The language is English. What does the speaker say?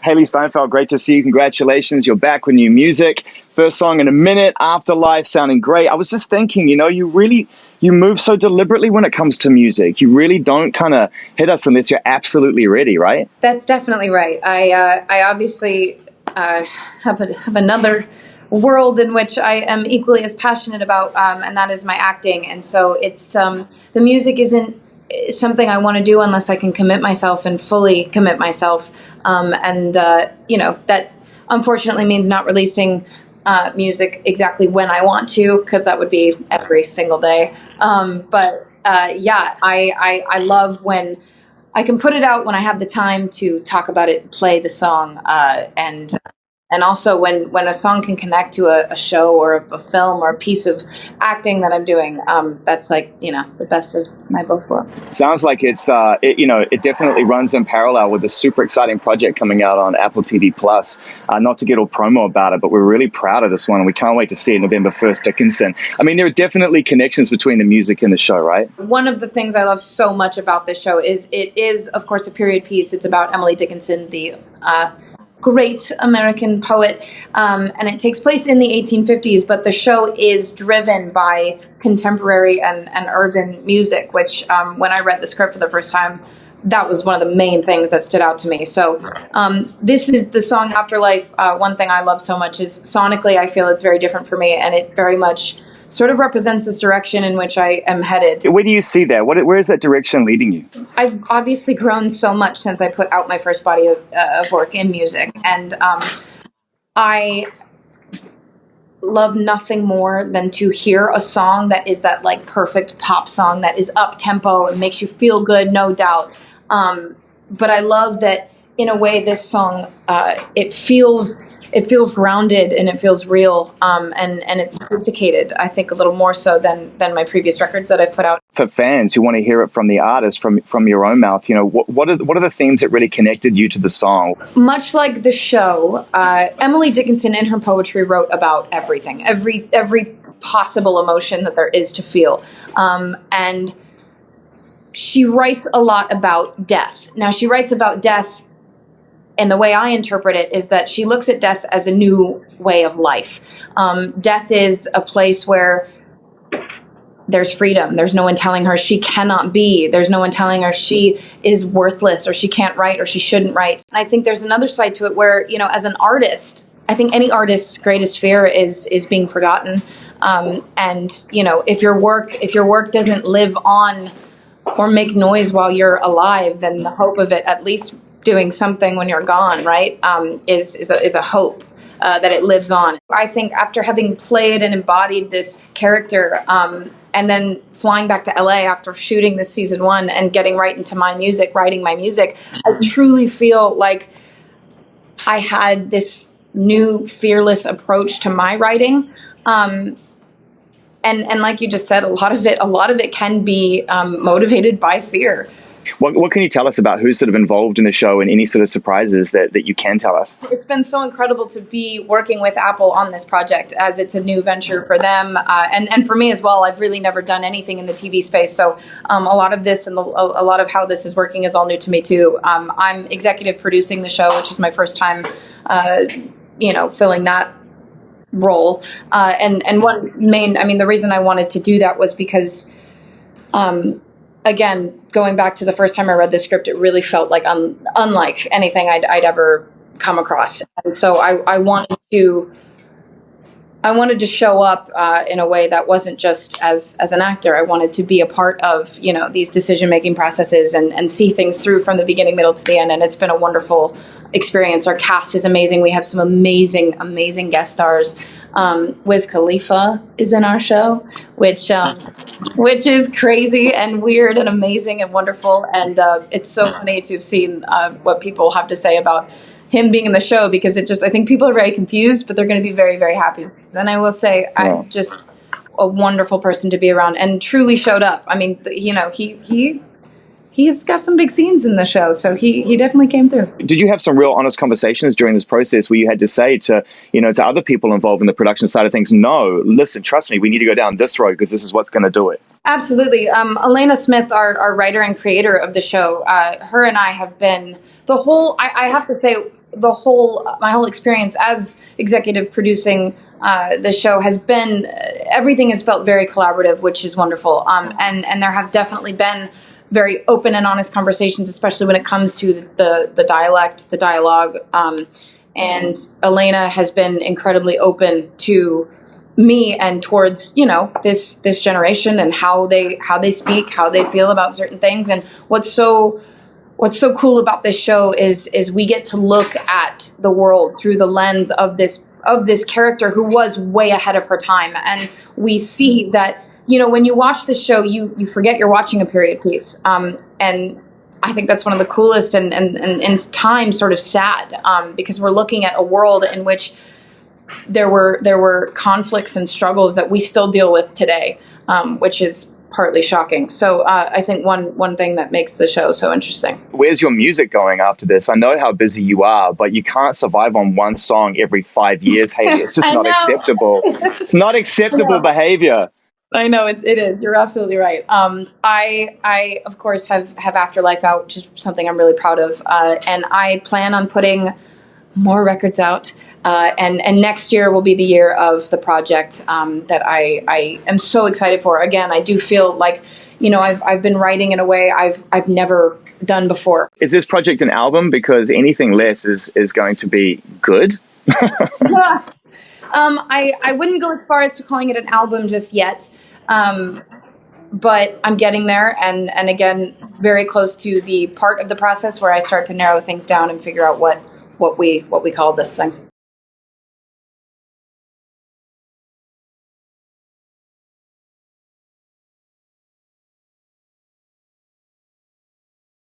Hailee Steinfeld, great to see you. Congratulations. You're back with new music. First song in a minute, Afterlife, sounding great. I was just thinking, you move so deliberately when it comes to music. You really don't kind of hit us unless you're absolutely ready, right? That's definitely right. I obviously have another world in which I am equally as passionate about, and that is my acting. And so it's the music isn't something I want to do unless I can commit myself and fully commit myself. That unfortunately means not releasing music exactly when I want to, because that would be every single day. I love when I can put it out when I have the time to talk about it, play the song, and also when a song can connect to a show or a film or a piece of acting that I'm doing. That's like, the best of my both worlds. Sounds like it definitely runs in parallel with a super exciting project coming out on Apple TV Plus. Not to get all promo about it, but we're really proud of this one, and we can't wait to see it November 1st, Dickinson. I mean, there are definitely connections between the music and the show, right? One of the things I love so much about this show is it is, of course, a period piece. It's about Emily Dickinson, the great American poet, and it takes place in the 1850s, but the show is driven by contemporary and urban music, which when I read the script for the first time, that was one of the main things that stood out to me. So this is the song Afterlife. One thing I love so much is sonically, I feel it's very different for me, and it very much sort of represents this direction in which I am headed. Where do you see that? Where is that direction leading you? I've obviously grown so much since I put out my first body of work in music. And I love nothing more than to hear a song that is that like perfect pop song that is up tempo and makes you feel good, no doubt. But I love that in a way this song, it feels grounded and it feels real, and it's sophisticated, I think, a little more so than my previous records that I've put out. For fans who want to hear it from the artist, from your own mouth, what are the themes that really connected you to the song? Much like the show, Emily Dickinson in her poetry wrote about everything, every possible emotion that there is to feel. And she writes a lot about death. Now, she writes about death, and the way I interpret it is that she looks at death as a new way of life. Death is a place where there's freedom. There's no one telling her she cannot be. There's no one telling her she is worthless or she can't write or she shouldn't write. And I think there's another side to it where, as an artist, I think any artist's greatest fear is being forgotten. If your work doesn't live on or make noise while you're alive, then the hope of it at least doing something when you're gone, right, is a hope that it lives on. I think after having played and embodied this character, and then flying back to LA after shooting this season 1 and getting right into my music, writing my music, I truly feel like I had this new fearless approach to my writing. And like you just said, a lot of it can be motivated by fear. What can you tell us about who's sort of involved in the show and any sort of surprises that you can tell us? It's been so incredible to be working with Apple on this project, as it's a new venture for them and for me as well. I've really never done anything in the TV space, so a lot of this and a lot of how this is working is all new to me too. I'm executive producing the show, which is my first time, filling that role. The reason I wanted to do that was because, again, going back to the first time I read the script, it really felt like unlike anything I'd ever come across. And so I wanted to show up in a way that wasn't just as an actor. I wanted to be a part of, these decision-making processes and see things through from the beginning, middle to the end. And it's been a wonderful experience. Our cast is amazing. We have some amazing, amazing guest stars. Wiz Khalifa is in our show, which is crazy and weird and amazing and wonderful. And it's so funny to have seen what people have to say about him being in the show, because I think people are very confused, but they're going to be very, very happy. And I will say, Yeah. I'm just a wonderful person to be around and truly showed up. I mean, he's got some big scenes in the show, so he definitely came through. Did you have some real honest conversations during this process where you had to say to other people involved in the production side of things, no, listen, trust me, we need to go down this road because this is what's going to do it? Absolutely. Elena Smith, our writer and creator of the show, her and I have been I have to say, my whole experience as executive producing the show has been, everything has felt very collaborative, which is wonderful. And there have definitely been very open and honest conversations, especially when it comes to the dialect, the dialogue. And Elena has been incredibly open to me and towards, this generation and how they speak, how they feel about certain things. And what's so cool about this show is we get to look at the world through the lens of this character who was way ahead of her time. And we see that, when you watch the show, you forget you're watching a period piece. And I think that's one of the coolest and in time sort of sad, because we're looking at a world in which there were conflicts and struggles that we still deal with today, which is partly shocking. So I think one thing that makes the show so interesting. Where's your music going after this? I know how busy you are, but you can't survive on one song every 5 years, Hailee. It's just not acceptable. It's not acceptable behavior. I know it is. You're absolutely right. I of course have Afterlife out, which is something I'm really proud of, and I plan on putting more records out. And next year will be the year of the project that I am so excited for. Again, I do feel like I've been writing in a way I've never done before. Is this project an album? Because anything less is going to be good. I wouldn't go as far as to calling it an album just yet, but I'm getting there, and again, very close to the part of the process where I start to narrow things down and figure out what we call this thing.